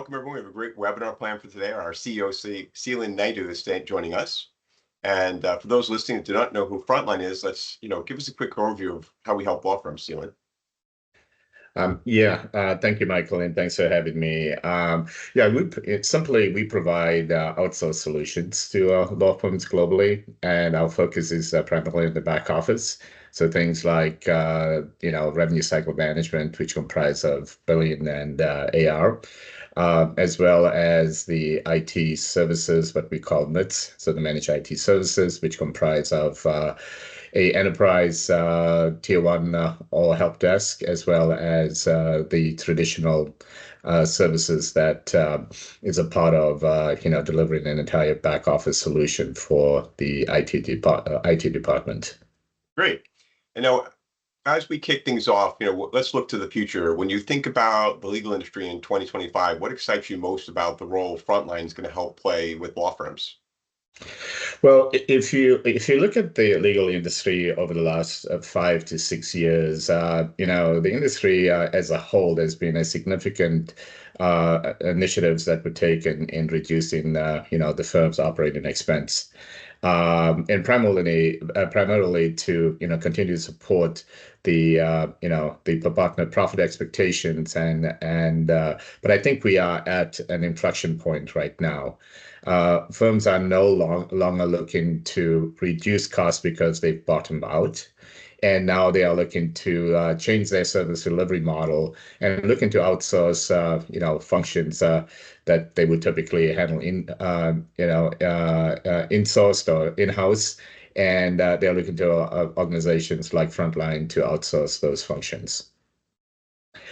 Welcome, everyone. We have a great webinar planned for today. Our CEO, Seelin Naidoo, is joining us. And for those listening that do not know who Frontline is, let's give us a quick overview of how we help law firms, Seelin. Thank you, Michael, and thanks for having me. We provide outsource solutions to law firms globally, and our focus is primarily in the back office. So things like revenue cycle management, which comprise of billing and AR, as well as the IT services, what we call MITS, so the managed IT services, which comprise of a enterprise tier one or help desk, as well as the traditional services that is a part of delivering an entire back office solution for the IT department. Great. And now, as we kick things off, let's look to the future. When you think about the legal industry in 2025, what excites you most about the role Frontline is going to help play with law firms? Well, if you look at the legal industry over the last 5 to 6 years, the industry as a whole, there's been a significant initiatives that were taken in reducing the firm's operating expense. And primarily to continue to support the partner profit expectations but I think we are at an inflection point right now. Firms are no longer looking to reduce costs because they've bottomed out. And now they are looking to change their service delivery model and looking to outsource, functions that they would typically handle insourced or in-house. And they're looking to organizations like Frontline to outsource those functions.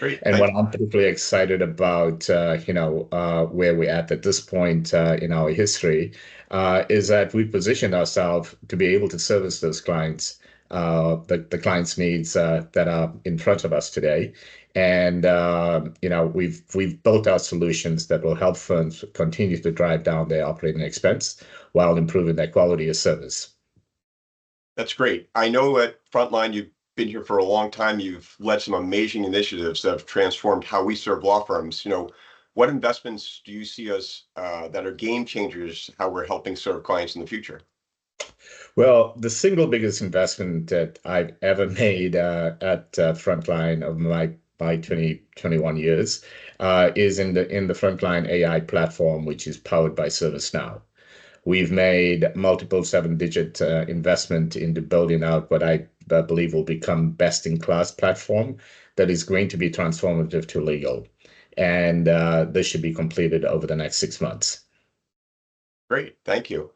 Great. And what I'm particularly excited about, where we're at this point in our history, is that we've positioned ourselves to be able to service those clients, the clients' needs that are in front of us today. And we've built our solutions that will help firms continue to drive down their operating expense while improving their quality of service. That's great. I know at Frontline, you've been here for a long time. You've led some amazing initiatives that have transformed how we serve law firms. What investments do you see as that are game changers, how we're helping serve clients in the future? Well, the single biggest investment that I've ever made at Frontline of my 21 years is in the Frontline AI platform, which is powered by ServiceNow. We've made multiple seven-digit investment into building out what I believe will become best-in-class platform that is going to be transformative to legal. And this should be completed over the next 6 months. Great, thank you.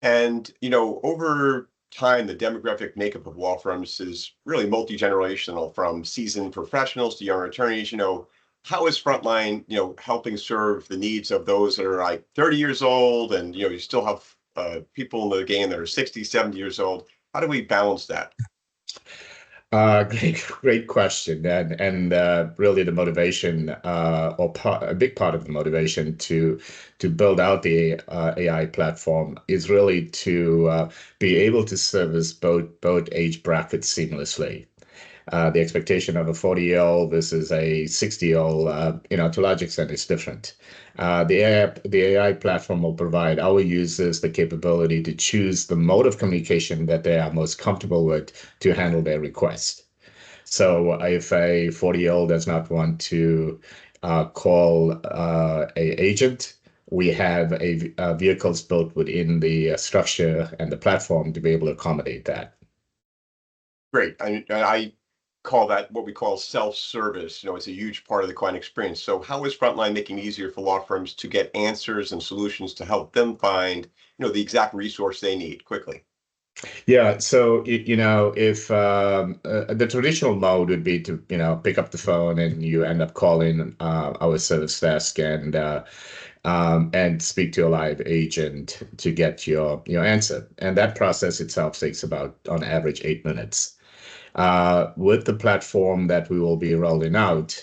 And, over time, the demographic makeup of law firms is really multi-generational, from seasoned professionals to young attorneys. How is Frontline, helping serve the needs of those that are like 30 years old, and, you still have people in the game that are 60, 70 years old? How do we balance that? Great question, and really the motivation, a big part of the motivation to build out the AI platform is really to be able to service both age brackets seamlessly. The expectation of a 40-year-old versus a 60-year-old, to a large extent, is different. The AI platform will provide our users the capability to choose the mode of communication that they are most comfortable with to handle their request. So if a 40-year-old does not want to call a agent, we have vehicles built within the structure and the platform to be able to accommodate that. Great. I call that what we call self-service. It's a huge part of the client experience. So how is Frontline making it easier for law firms to get answers and solutions to help them find, the exact resource they need quickly? Yeah, so if the traditional mode would be to pick up the phone and you end up calling our service desk and speak to a live agent to get your answer, and that process itself takes about on average 8 minutes. With the platform that we will be rolling out,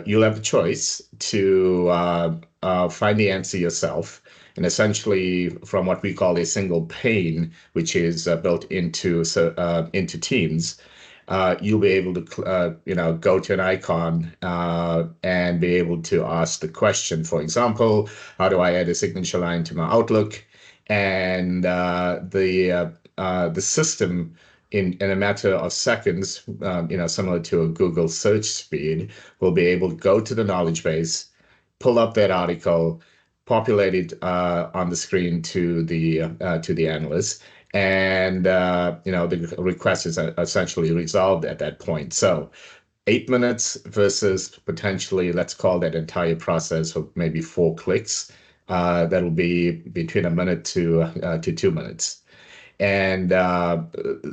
you'll have the choice to find the answer yourself, and essentially from what we call a single pane, which is built into Teams, you'll be able to, go to an icon and be able to ask the question. For example, how do I add a signature line to my Outlook? And the system in a matter of seconds, similar to a Google search speed, will be able to go to the knowledge base, pull up that article, populate it on the screen to the analyst, and the request is essentially resolved at that point. So 8 minutes versus potentially, let's call that entire process of maybe 4 clicks. That'll be between a minute to 2 minutes. And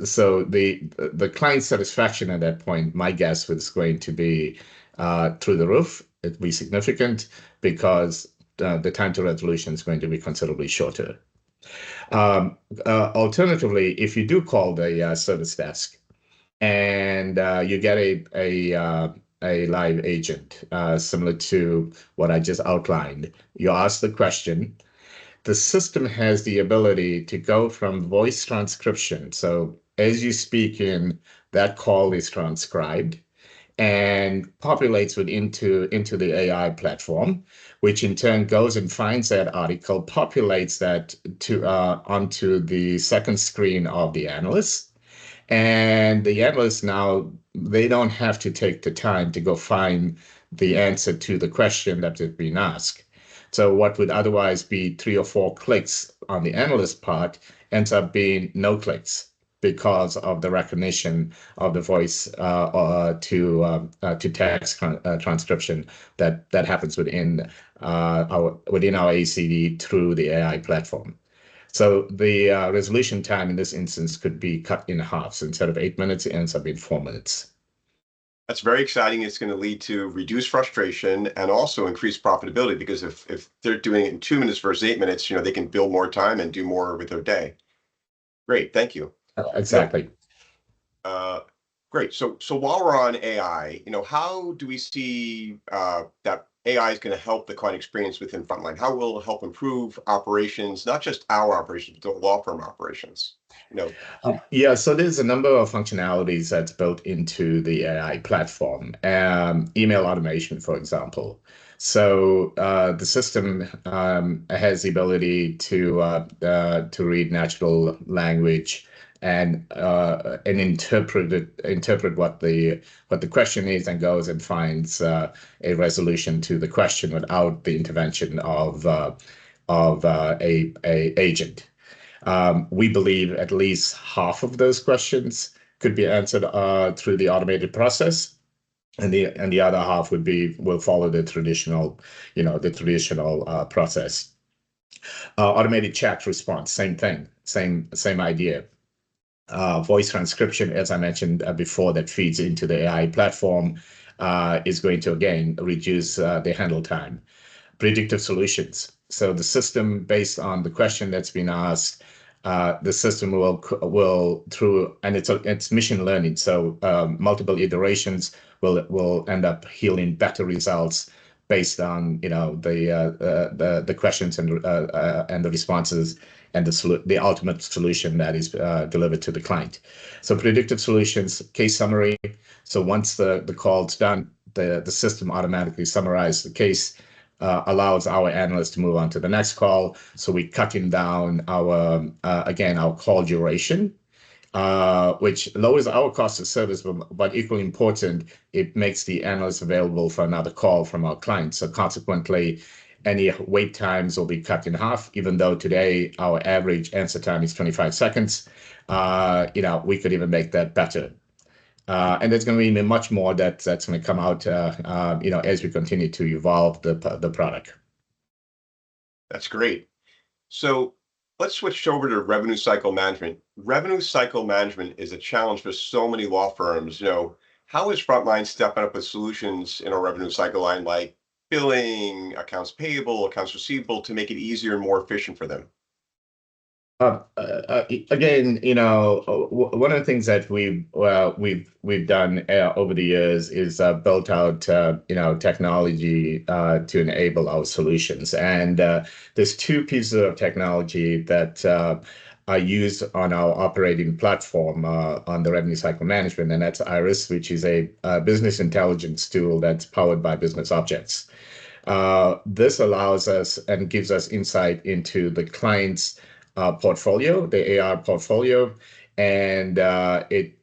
so the client satisfaction at that point, my guess was going to be through the roof. It'd be significant because the time to resolution is going to be considerably shorter. Alternatively, if you do call the service desk and you get a live agent similar to what I just outlined, you ask the question. The system has the ability to go from voice transcription. So as you speak in, that call is transcribed and populates it into the AI platform, which in turn goes and finds that article, populates that onto the second screen of the analyst. And the analysts now, they don't have to take the time to go find the answer to the question that has been asked. So what would otherwise be 3 or 4 clicks on the analyst part ends up being no clicks because of the recognition of the voice to text transcription that happens within our ACD through the AI platform. So the resolution time in this instance could be cut in half. So instead of 8 minutes, it ends up being 4 minutes. That's very exciting. It's going to lead to reduced frustration and also increased profitability, because if they're doing it in 2 minutes versus 8 minutes, they can build more time and do more with their day. Great, thank you. Exactly. Great. So while we're on AI, how do we see that AI is going to help the client experience within Frontline? How will it help improve operations, not just our operations, but the law firm operations? Yeah, so there's a number of functionalities that's built into the AI platform. Email automation, for example. So the system has the ability to read natural language and interpret what the question is, and goes and finds a resolution to the question without the intervention of a agent. We believe at least half of those questions could be answered through the automated process, and the other half will follow the traditional process. Automated chat response, same thing, same idea. Voice transcription, as I mentioned before, that feeds into the AI platform is going to again reduce the handle time. Predictive solutions. So the system, based on the question that's been asked, the system will through, and it's machine learning. So multiple iterations will end up yielding better results based on the questions and the responses and the ultimate solution that is delivered to the client. So predictive solutions, case summary. So once the call's done, the system automatically summarizes the case. Allows our analysts to move on to the next call. So we're cutting down our call duration, which lowers our cost of service, but equally important, it makes the analyst available for another call from our clients. So consequently, any wait times will be cut in half, even though today our average answer time is 25 seconds. We could even make that better. And there's going to be much more that's going to come out, as we continue to evolve the product. That's great. So let's switch over to revenue cycle management. Revenue cycle management is a challenge for so many law firms. How is Frontline stepping up with solutions in our revenue cycle line, like billing, accounts payable, accounts receivable, to make it easier and more efficient for them? Again, one of the things that we've done over the years is built out technology to enable our solutions. And there's two pieces of technology that are used on our operating platform on the revenue cycle management, and that's Iris, which is a business intelligence tool that's powered by business objects. This allows us and gives us insight into the client's portfolio, the AR portfolio, and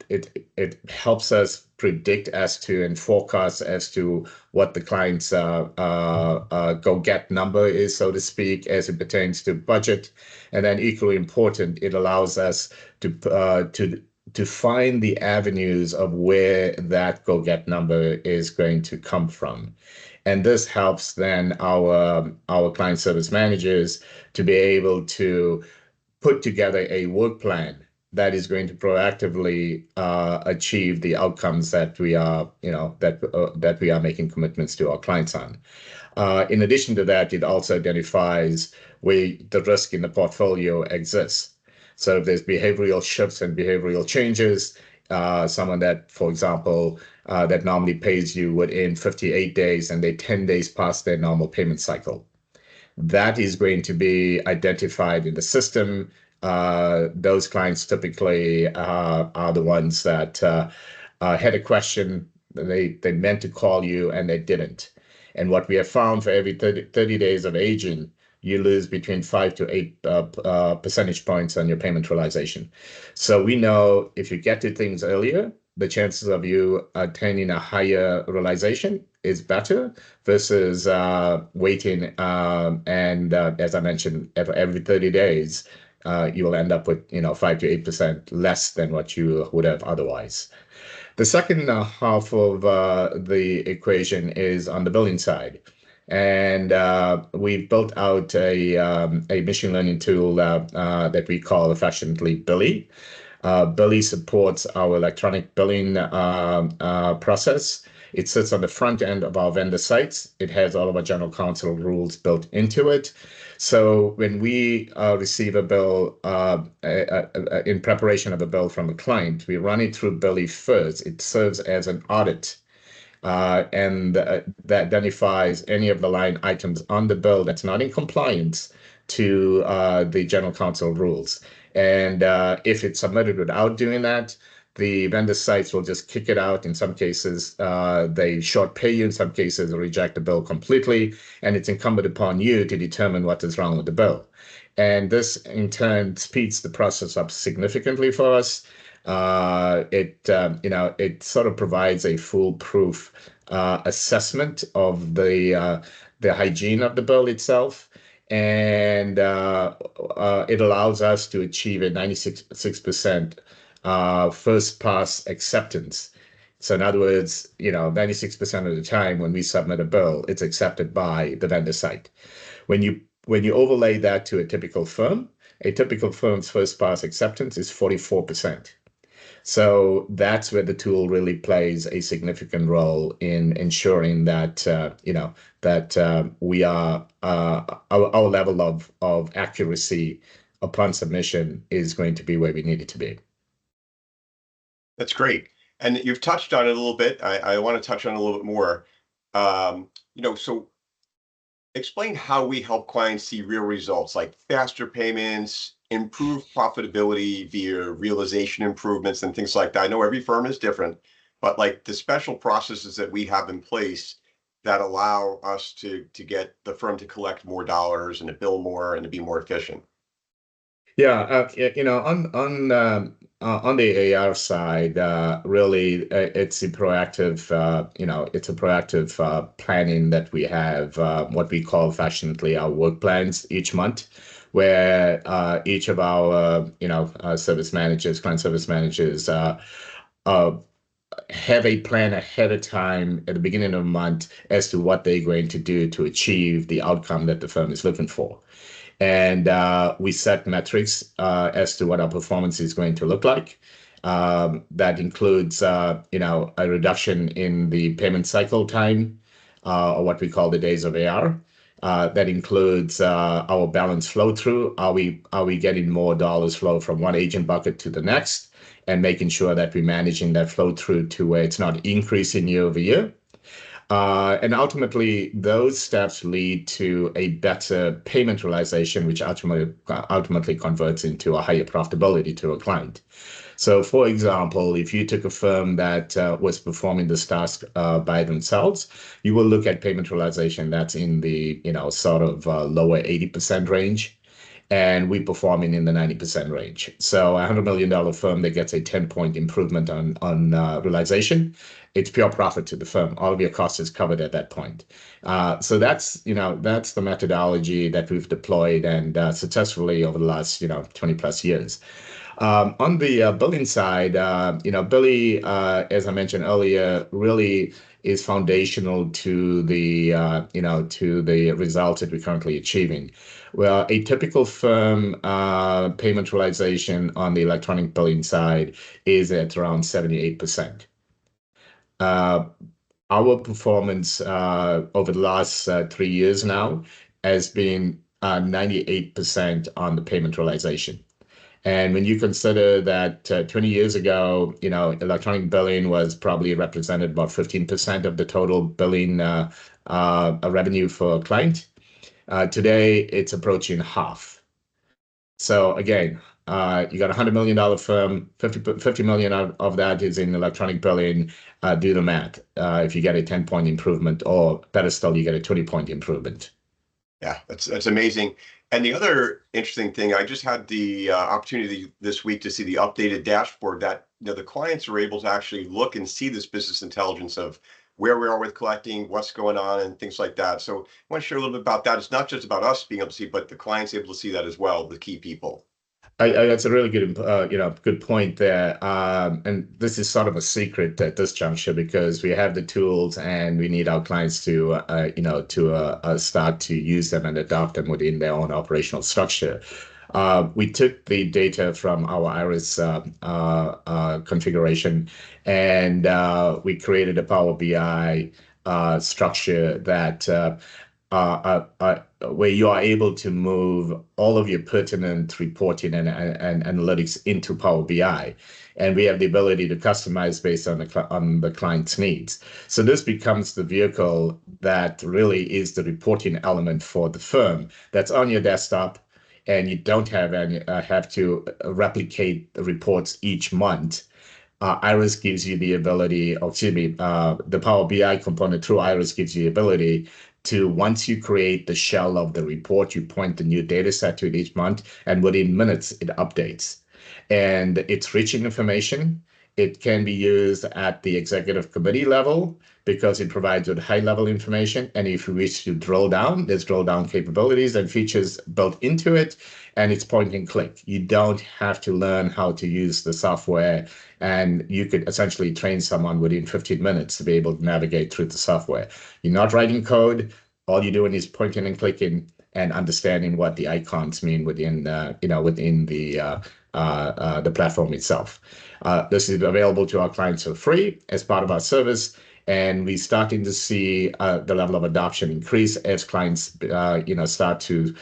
it helps us predict as to and forecast as to what the client's go get number is, so to speak, as it pertains to budget. And then equally important, it allows us to find the avenues of where that go get number is going to come from. And this helps then our client service managers to be able to put together a work plan that is going to proactively achieve the outcomes that we are, that we are making commitments to our clients on. In addition to that, it also identifies where the risk in the portfolio exists. So if there's behavioral shifts and behavioral changes, someone that, for example, that normally pays you within 58 days and they're 10 days past their normal payment cycle, that is going to be identified in the system. Those clients typically are the ones that had a question, they meant to call you and they didn't. And what we have found, for every 30 days of aging, you lose between 5 to 8 percentage points on your payment realization. So we know if you get to things earlier, the chances of you attaining a higher realization is better versus waiting. And as I mentioned, every 30 days, you will end up with 5 to 8% less than what you would have otherwise. The second half of the equation is on the billing side. And we've built out a machine learning tool that we call affectionately Billy. Billy supports our electronic billing process. It sits on the front end of our vendor sites. It has all of our general counsel rules built into it. So when we receive a bill, in preparation of a bill from a client, we run it through Billy first. It serves as an audit. And that identifies any of the line items on the bill that's not in compliance to the general counsel rules. And if it's submitted without doing that, the vendor sites will just kick it out. In some cases, they short pay you. In some cases, they reject the bill completely. And it's incumbent upon you to determine what is wrong with the bill. And this, in turn, speeds the process up significantly for us. It sort of provides a foolproof assessment of the hygiene of the bill itself. And it allows us to achieve a 96% first pass acceptance. So in other words, 96% of the time when we submit a bill, it's accepted by the vendor site. When you overlay that to a typical firm's first pass acceptance is 44%. So that's where the tool really plays a significant role in ensuring that we are our level of accuracy upon submission is going to be where we need it to be. That's great. And you've touched on it a little bit. I want to touch on it a little bit more. So explain how we help clients see real results like faster payments, improve profitability via realization improvements and things like that. I know every firm is different, but like the special processes that we have in place that allow us to get the firm to collect more dollars and to bill more and to be more efficient. Yeah, on the AR side, really, it's a proactive, planning that we have, what we call affectionately our work plans each month, where each of our, service managers, client service managers, have a plan ahead of time at the beginning of the month as to what they're going to do to achieve the outcome that the firm is looking for. And we set metrics as to what our performance is going to look like. That includes, a reduction in the payment cycle time, or what we call the days of AR. That includes our balance flow through. Are we getting more dollars flow from one agent bucket to the next, and making sure that we're managing that flow through to where it's not increasing year over year. And ultimately, those steps lead to a better payment realization, which ultimately converts into a higher profitability to a client. So, for example, if you took a firm that was performing this task by themselves, you will look at payment realization that's in the sort of lower 80% range, and we performing in the 90% range. So, $100 million firm that gets a 10-point improvement on realization, it's pure profit to the firm. All of your cost is covered at that point. So that's the methodology that we've deployed and successfully over the last 20 plus years. On the billing side, Billy, as I mentioned earlier, really is foundational to the results that we're currently achieving. Well, a typical firm payment realization on the electronic billing side is at around 78%. Uh, our performance over the last 3 years now has been 98% on the payment realization. And when you consider that 20 years ago, electronic billing was probably represented about 15% of the total billing revenue for a client. Today, it's approaching half. So again, you got $100 million firm, 50 million of that is in electronic billing. Do the math. If you get a 10-point improvement, or better still, you get a 20-point improvement. Yeah, that's amazing. And the other interesting thing, I just had the opportunity this week to see the updated dashboard that the clients are able to actually look and see this business intelligence of where we are with collecting, what's going on, and things like that. So I want to share a little bit about that. It's not just about us being able to see, but the clients able to see that as well, the key people. That's a really good point there. And this is sort of a secret at this juncture because we have the tools and we need our clients to, start to use them and adopt them within their own operational structure. We took the data from our Iris configuration and we created a Power BI structure that where you are able to move all of your pertinent reporting and analytics into Power BI. And we have the ability to customize based on the client's needs. So this becomes the vehicle that really is the reporting element for the firm that's on your desktop, and you don't have to replicate the reports each month. Iris gives you the ability, or excuse me, the Power BI component through Iris gives you the ability to, once you create the shell of the report, you point the new data set to it each month, and within minutes, it updates. And it's rich in information. It can be used at the executive committee level because it provides with high level information. And if you wish to drill down, there's drill down capabilities and features built into it. And it's point and click. You don't have to learn how to use the software. And you could essentially train someone within 15 minutes to be able to navigate through the software. You're not writing code. All you're doing is pointing and clicking and understanding what the icons mean within the platform itself. This is available to our clients for free as part of our service, and we're starting to see the level of adoption increase as clients, start to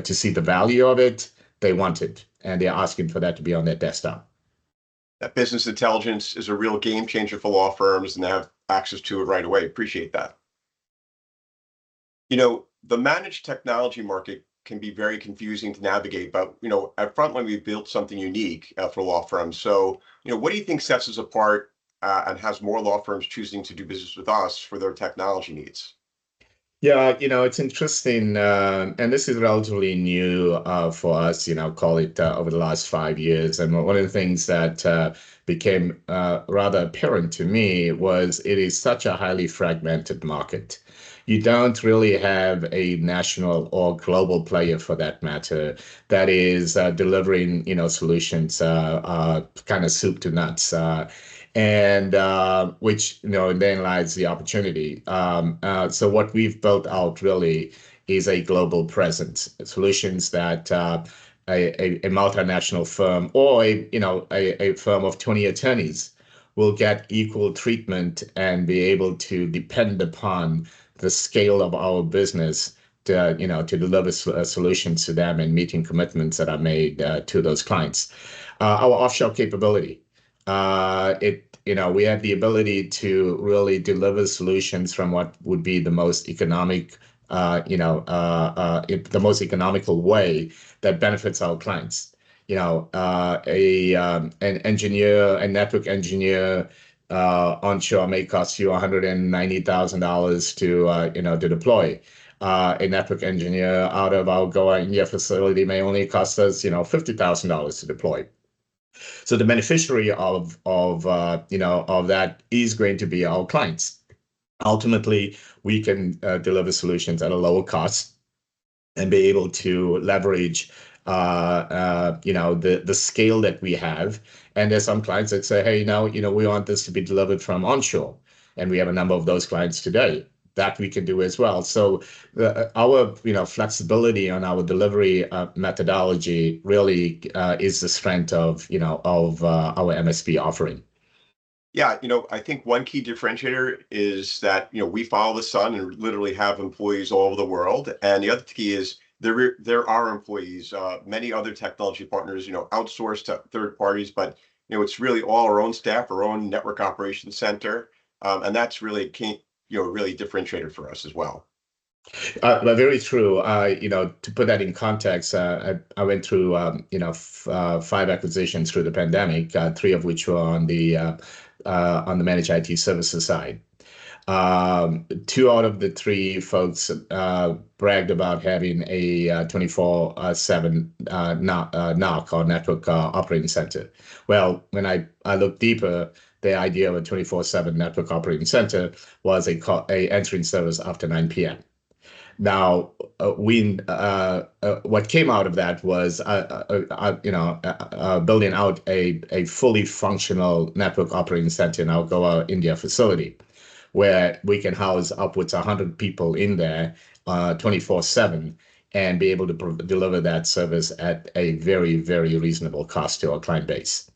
see the value of it. They want it, and they're asking for that to be on their desktop. That business intelligence is a real game changer for law firms, and they have access to it right away. Appreciate that. The managed technology market can be very confusing to navigate, but at Frontline we built something unique for law firms. So what do you think sets us apart and has more law firms choosing to do business with us for their technology needs? Yeah, it's interesting, and this is relatively new for us, call it over the last 5 years. And one of the things that became rather apparent to me was it is such a highly fragmented market. You don't really have a national or global player, for that matter, that is delivering, solutions, kind of soup to nuts. And which then lies the opportunity. So what we've built out really is a global presence, solutions that a multinational firm or a firm of 20 attorneys will get equal treatment and be able to depend upon the scale of our business to deliver solutions to them and meeting commitments that are made to those clients. Our offshore capability. We have the ability to really deliver solutions from what would be the most economic, the most economical way that benefits our clients. An engineer, a network engineer onshore may cost you $190,000 to deploy. A network engineer out of our Goa, India facility may only cost us, $50,000 to deploy. So the beneficiary of that is going to be our clients. Ultimately, we can deliver solutions at a lower cost and be able to leverage the scale that we have. And there's some clients that say, hey, now, we want this to be delivered from onshore. And we have a number of those clients today that we can do as well. So our flexibility on our delivery methodology really is the strength of our MSP offering. Yeah, I think one key differentiator is that, we follow the sun and literally have employees all over the world. And the other key is there are employees, many other technology partners, outsource to third parties, but it's really all our own staff, our own network operations center. And that's really key, really differentiator for us as well. But very true. To put that in context, I went through, 5 acquisitions through the pandemic, 3 of which were on the managed IT services side. 2 out of the 3 folks bragged about having a 24/7 NOC or network operating center. Well, when I looked deeper, the idea of a 24/7 network operating center was a answering service after 9 p.m. Now, what came out of that was, building out a fully functional network operating center in our Goa, India facility, where we can house upwards of 100 people in there 24/7 and be able to deliver that service at a very, very reasonable cost to our client base.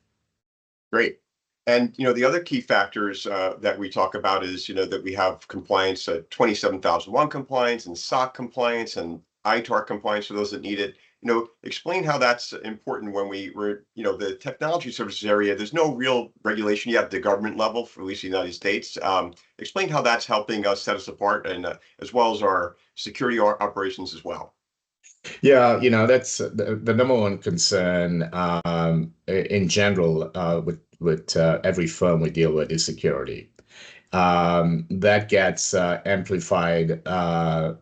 Great. And the other key factors that we talk about is that we have compliance, 27001 compliance and SOC compliance and ITAR compliance for those that need it. Explain how that's important when we're the technology services area. There's no real regulation yet at the government level, for at least the United States. Explain how that's helping us set us apart, and as well as our security operations as well. Yeah, that's the number one concern in general with every firm we deal with is security. That gets amplified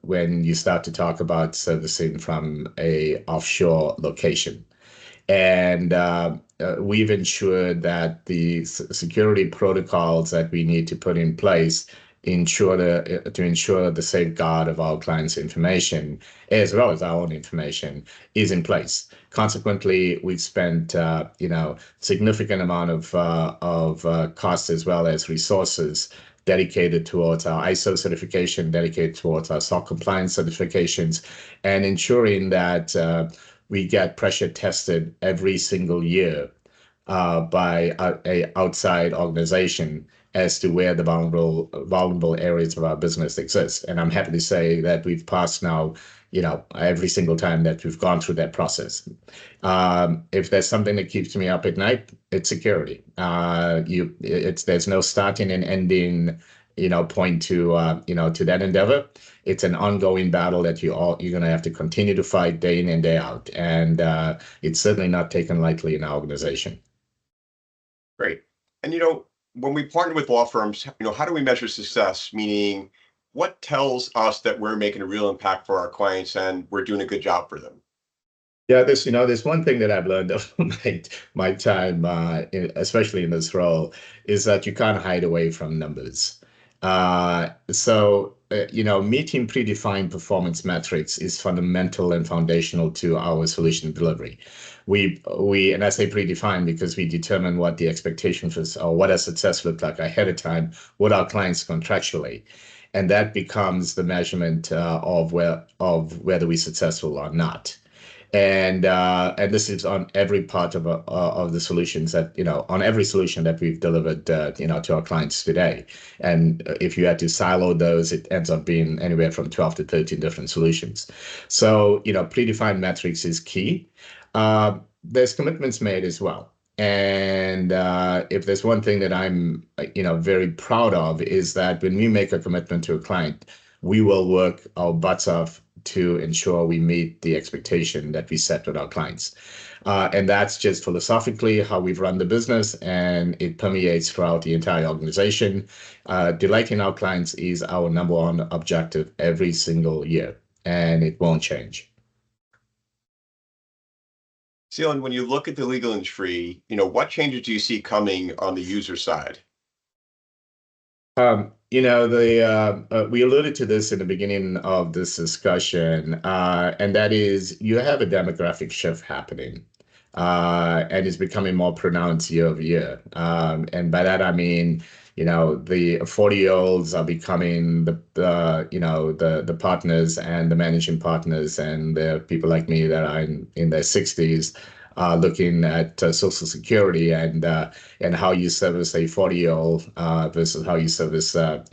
when you start to talk about servicing from a offshore location. And we've ensured that the security protocols that we need to put in place to ensure the safeguard of our clients' information, as well as our own information, is in place. Consequently, we've spent significant amount of cost as well as resources dedicated towards our ISO certification, dedicated towards our SOC compliance certifications, and ensuring that we get pressure tested every single year by a outside organization as to where the vulnerable areas of our business exist. And I'm happy to say that we've passed now, every single time that we've gone through that process. If there's something that keeps me up at night, it's security. There's no starting and ending, point to that endeavor. It's an ongoing battle that you're going to have to continue to fight day in and day out. And it's certainly not taken lightly in our organization. Great. And when we partner with law firms, how do we measure success? Meaning, what tells us that we're making a real impact for our clients and we're doing a good job for them? Yeah, there's one thing that I've learned of my time, especially in this role, is that you can't hide away from numbers. Meeting predefined performance metrics is fundamental and foundational to our solution delivery. And I say predefined because we determine what the expectations is, or what a success look like ahead of time with our clients contractually, and that becomes the measurement of whether we're successful or not. And this is on every part of the solutions that on every solution that we've delivered to our clients today. And if you had to silo those, it ends up being anywhere from 12 to 13 different solutions. So predefined metrics is key. There's commitments made as well. And if there's one thing that I'm, very proud of is that when we make a commitment to a client, we will work our butts off to ensure we meet the expectation that we set with our clients. And that's just philosophically how we've run the business, and it permeates throughout the entire organization. Delighting our clients is our number one objective every single year, and it won't change. Seelin, when you look at the legal industry, what changes do you see coming on the user side? We alluded to this in the beginning of this discussion, and that is you have a demographic shift happening, and it's becoming more pronounced year over year. And by that I mean, the 40-year-olds are becoming the partners and the managing partners, and there are people like me that are in their 60s, looking at Social Security and how you service a 40-year-old versus how you service a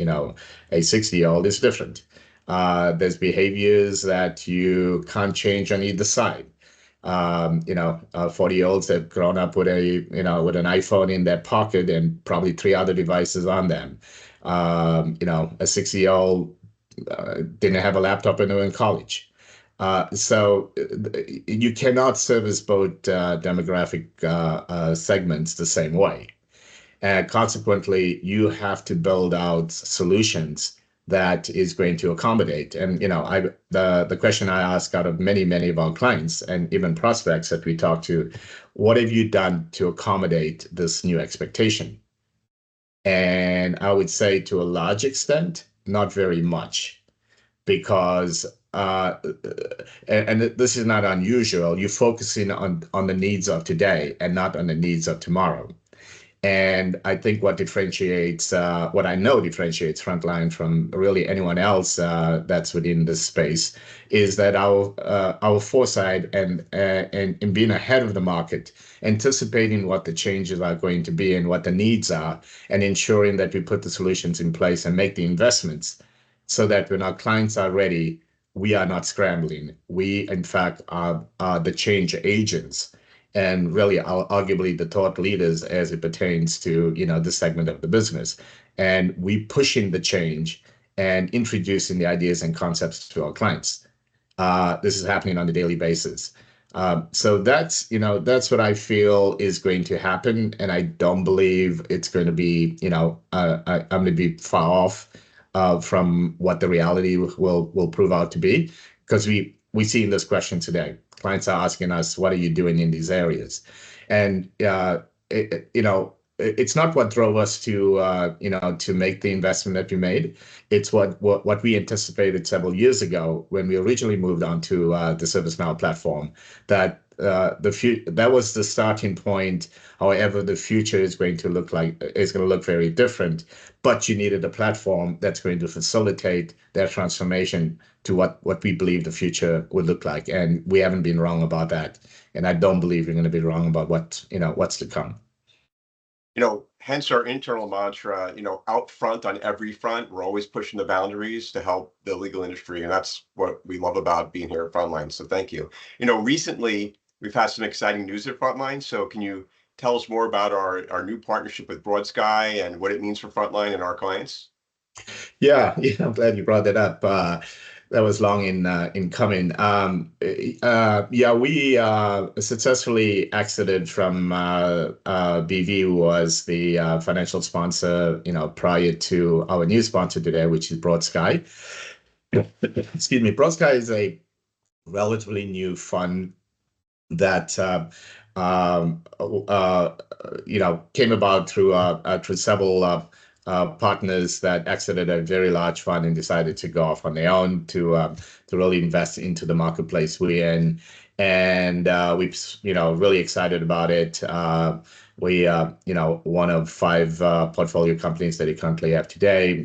60-year-old is different. There's behaviors that you can't change on either side. 40-year-olds have grown up with with an iPhone in their pocket and probably three other devices on them. A 60-year-old didn't have a laptop when they were in college. So you cannot service both demographic segments the same way. And consequently, you have to build out solutions that is going to accommodate. And the question I ask out of many of our clients and even prospects that we talk to, what have you done to accommodate this new expectation? And I would say to a large extent, not very much, because and this is not unusual. You're focusing on the needs of today and not on the needs of tomorrow. And I think what I know differentiates Frontline from really anyone else that's within this space is that our foresight and being ahead of the market, anticipating what the changes are going to be and what the needs are, and ensuring that we put the solutions in place and make the investments so that when our clients are ready, we are not scrambling. We, in fact, are the change agents and really are arguably the thought leaders as it pertains to this segment of the business, and we pushing the change and introducing the ideas and concepts to our clients. This is happening on a daily basis. So that's what I feel is going to happen, and I don't believe it's going to be I'm going to be far off from what the reality will prove out to be, because we see in this question today, clients are asking us, what are you doing in these areas? And it's not what drove us to make the investment that we made. It's what we anticipated several years ago when we originally moved on to the ServiceNow platform, that that was the starting point. However, the future is going to look very different, but you needed a platform that's going to facilitate that transformation to what we believe the future would look like. And we haven't been wrong about that. And I don't believe we're going to be wrong about what's to come. Hence our internal mantra, out front on every front. We're always pushing the boundaries to help the legal industry. And that's what we love about being here at Frontline. So thank you. Recently we've had some exciting news at Frontline. So can you tell us more about our new partnership with Broadsky and what it means for Frontline and our clients? Yeah, I'm glad you brought that up. That was long in coming. Yeah, we successfully exited from BV, who was the financial sponsor, prior to our new sponsor today, which is Broadsky. Excuse me. Broadsky is a relatively new fund that came about through several partners that exited a very large fund and decided to go off on their own to really invest into the marketplace we're in, and we've really excited about it. We one of five portfolio companies that we currently have today.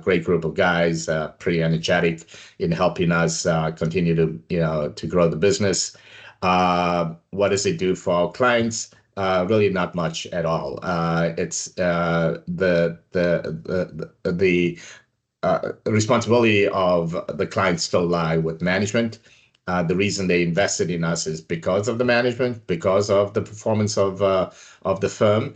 Great group of guys, pretty energetic in helping us continue to grow the business. What does it do for our clients? Really not much at all. It's the responsibility of the clients still lie with management. The reason they invested in us is because of the management, because of the performance of the firm,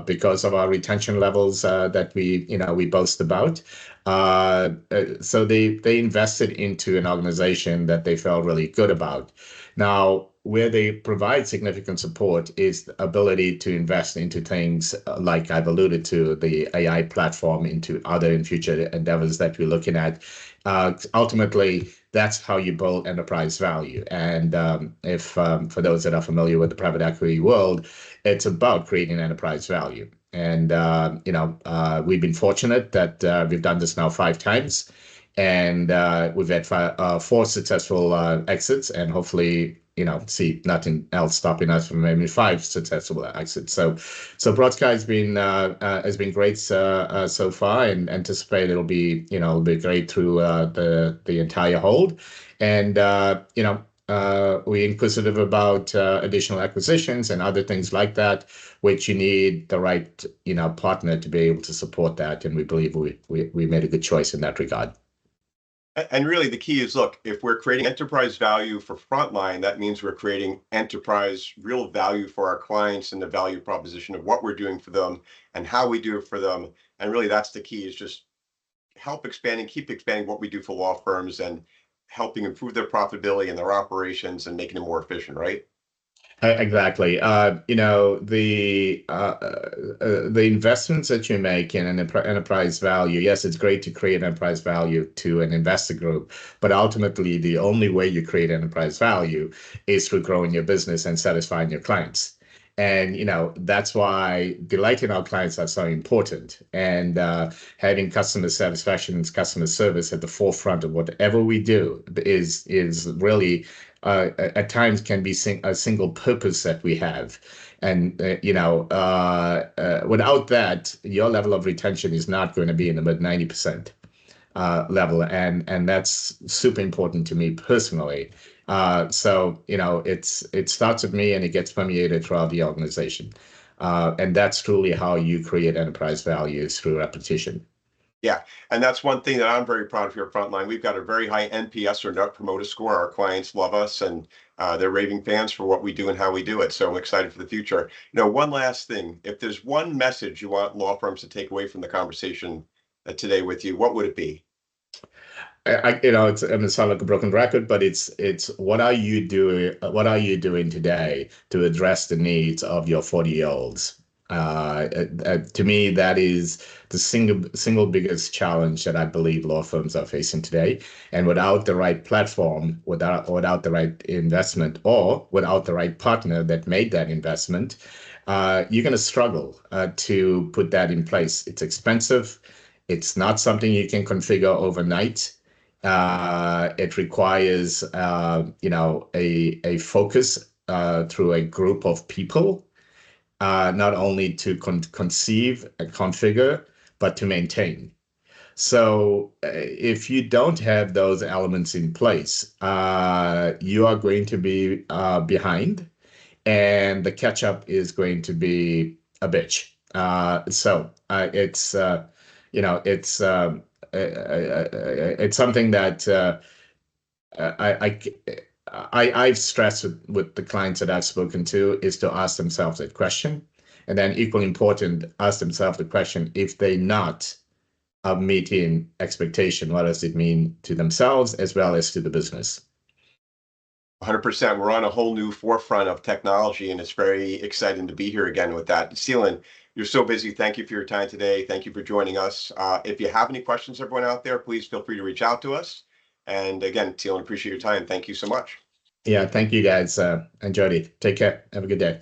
because of our retention levels that we boast about. So they invested into an organization that they felt really good about. Now, where they provide significant support is the ability to invest into things like I've alluded to, the AI platform, into other and future endeavors that we're looking at. Ultimately, that's how you build enterprise value. And if for those that are familiar with the private equity world, it's about creating enterprise value. And we've been fortunate that we've done this now 5 times, and we've had four successful exits, and hopefully, see nothing else stopping us from maybe 5 successful exits. So Broadsky has been great so far, and anticipate it'll be great through the entire hold. And we're inquisitive about additional acquisitions and other things like that, which you need the right partner to be able to support that. And we believe we made a good choice in that regard. And really, the key is, look, if we're creating enterprise value for Frontline, that means we're creating enterprise real value for our clients and the value proposition of what we're doing for them and how we do it for them. And really, that's the key, is just keep expanding what we do for law firms and helping improve their profitability and their operations and making it more efficient, right? Exactly. The investments that you make in an enterprise value, yes, it's great to create enterprise value to an investor group, but ultimately the only way you create enterprise value is through growing your business and satisfying your clients. And that's why delighting our clients are so important. And having customer satisfaction and customer service at the forefront of whatever we do is really at times can be a single purpose that we have. And without that, your level of retention is not going to be in the mid 90% level, and that's super important to me personally. So it starts with me and it gets permeated throughout the organization, and that's truly how you create enterprise values, through repetition. Yeah, and that's one thing that I'm very proud of here at Frontline. We've got a very high NPS, or Net Promoter Score. Our clients love us, and they're raving fans for what we do and how we do it. So I'm excited for the future. One last thing: if there's one message you want law firms to take away from the conversation today with you, what would it be? It's, I'm gonna sound like a broken record, but it's what are you doing? What are you doing today to address the needs of your 40-year-olds? To me, that is the single biggest challenge that I believe law firms are facing today. And without the right platform, without the right investment, or without the right partner that made that investment, you're going to struggle to put that in place. It's expensive. It's not something you can configure overnight. It requires, a focus through a group of people, not only to conceive and configure, but to maintain. So if you don't have those elements in place, you are going to be behind, and the catch up is going to be a bitch. It's something that I, I've stressed with the clients that I've spoken to, is to ask themselves that question. And then equally important, ask themselves the question, if they not meeting expectation, what does it mean to themselves as well as to the business? 100%. We're on a whole new forefront of technology, and it's very exciting to be here again with that. Seelin, you're so busy. Thank you for your time today. Thank you for joining us. If you have any questions, everyone out there, please feel free to reach out to us. And again, Seelin, appreciate your time. Thank you so much. Yeah, thank you guys. Enjoyed it. Take care. Have a good day.